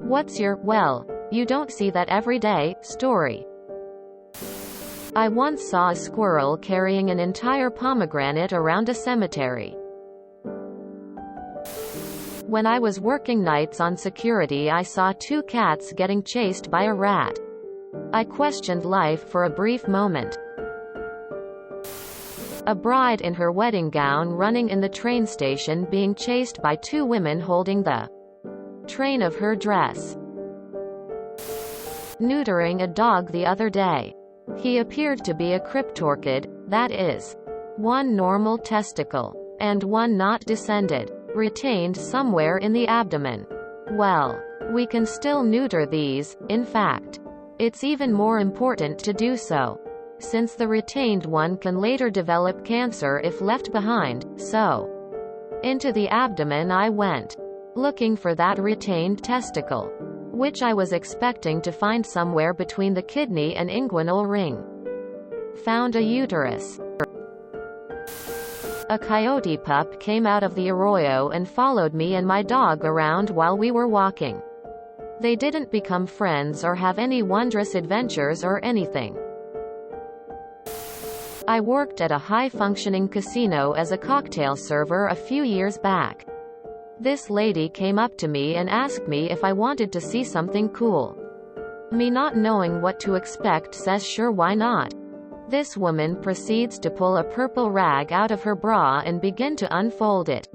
What's your, well, you don't see that every day, story? I once saw a squirrel carrying an entire pomegranate around a cemetery. When I was working nights on security, I saw 2 cats getting chased by a rat. I questioned life for a brief moment. A bride in her wedding gown running in the train station being chased by 2 women holding the train of her dress. Neutering a dog the other day. He appeared to be a cryptorchid, that is, 1 normal testicle, and 1 not descended, retained somewhere in the abdomen. Well, we can still neuter these, in fact. It's even more important to do so, since the retained one can later develop cancer if left behind, so into the abdomen I went, looking for that retained testicle, which I was expecting to find somewhere between the kidney and inguinal ring. Found a uterus. A coyote pup came out of the arroyo and followed me and my dog around while we were walking. They didn't become friends or have any wondrous adventures or anything. I worked at a high-functioning casino as a cocktail server a few years back. This lady came up to me and asked me if I wanted to see something cool. Me not knowing what to expect says sure, why not? This woman proceeds to pull a purple rag out of her bra and begin to unfold it.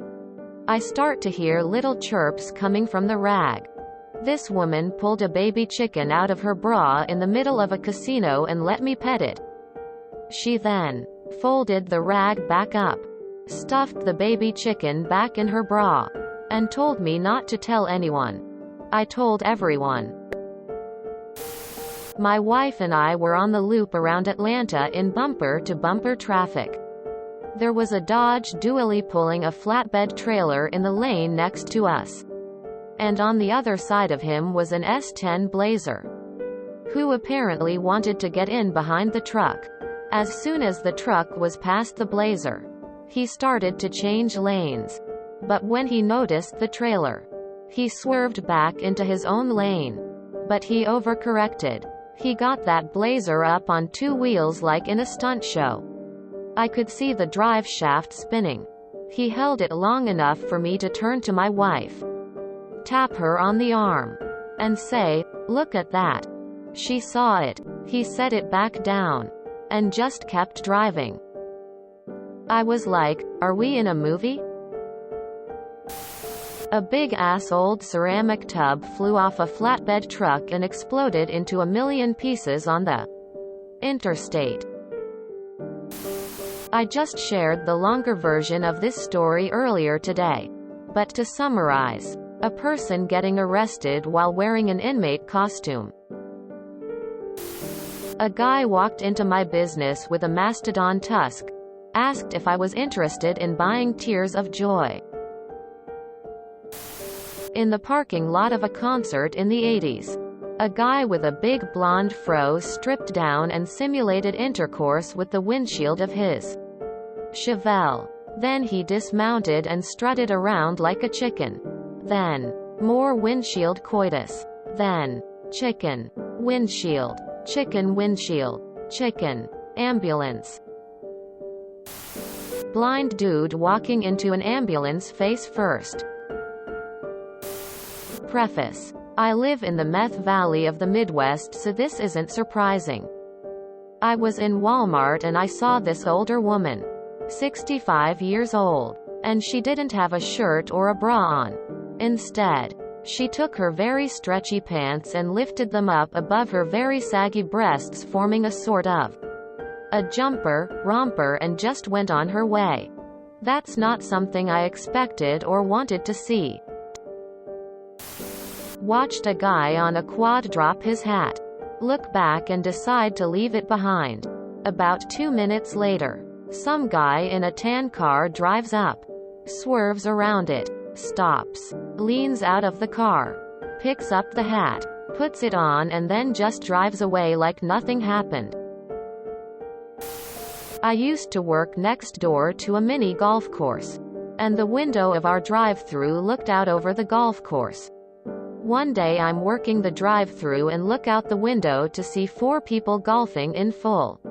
I start to hear little chirps coming from the rag. This woman pulled a baby chicken out of her bra in the middle of a casino and let me pet it. She then folded the rag back up, stuffed the baby chicken back in her bra, and told me not to tell anyone. I told everyone. My wife and I were on the loop around Atlanta in bumper-to-bumper traffic. There was a Dodge dually pulling a flatbed trailer in the lane next to us. And on the other side of him was an S10 Blazer, who apparently wanted to get in behind the truck. As soon as the truck was past the Blazer, he started to change lanes. But when he noticed the trailer, he swerved back into his own lane. But he overcorrected. He got that Blazer up on 2 wheels like in a stunt show. I could see the drive shaft spinning. He held it long enough for me to turn to my wife, tap her on the arm, and say, "Look at that." She saw it. He set it back down, and just kept driving. I was like, are we in a movie? A big-ass old ceramic tub flew off a flatbed truck and exploded into a million pieces on the interstate. I just shared the longer version of this story earlier today. But to summarize, a person getting arrested while wearing an inmate costume. A guy walked into my business with a mastodon tusk, asked if I was interested in buying tears of joy. In the parking lot of a concert in the 80s, a guy with a big blonde fro stripped down and simulated intercourse with the windshield of his Chevelle. Then he dismounted and strutted around like a chicken. Then, more windshield coitus. Then, chicken, windshield, chicken windshield, chicken, ambulance. Blind dude walking into an ambulance face first. Preface. I live in the meth valley of the Midwest, so this isn't surprising. I was in Walmart and I saw this older woman, 65 years old, and she didn't have a shirt or a bra on. Instead, she took her very stretchy pants and lifted them up above her very saggy breasts, forming a sort of a jumper, romper, and just went on her way. That's not something I expected or wanted to see. Watched a guy on a quad drop his hat, look back and decide to leave it behind. About 2 minutes later, some guy in a tan car drives up, swerves around it, stops, leans out of the car, picks up the hat, puts it on, and then just drives away like nothing happened. I used to work next door to a mini golf course, and the window of our drive-through looked out over the golf course. One day I'm working the drive-thru and look out the window to see 4 people golfing in full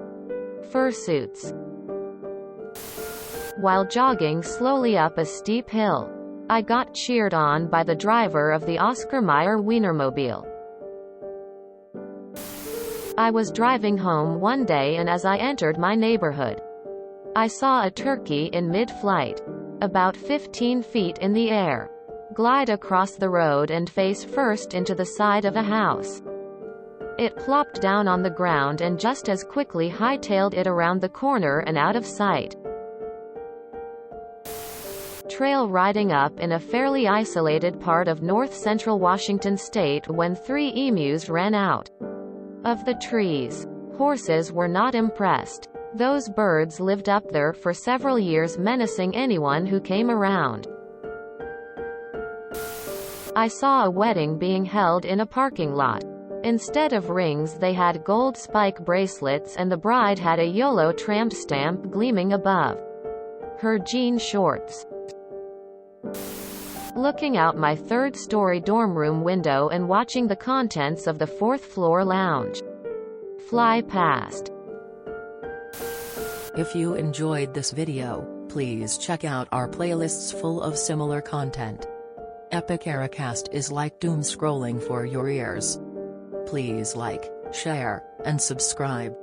fursuits while jogging slowly up a steep hill. I got cheered on by the driver of the Oscar Mayer Wienermobile. I was driving home one day, and as I entered my neighborhood, I saw a turkey in mid-flight, about 15 feet in the air, glide across the road and face first into the side of a house. It plopped down on the ground and just as quickly hightailed it around the corner and out of sight. Trail riding up in a fairly isolated part of north-central Washington state when 3 emus ran out of the trees. Horses were not impressed. Those birds lived up there for several years, menacing anyone who came around. I saw a wedding being held in a parking lot. Instead of rings they had gold spike bracelets, and the bride had a YOLO tramp stamp gleaming above her jean shorts. Looking out my 3rd-story dorm room window and watching the contents of the 4th-floor lounge fly past. If you enjoyed this video, please check out our playlists full of similar content. Epic Ericast is like doom scrolling for your ears. Please like, share, and subscribe.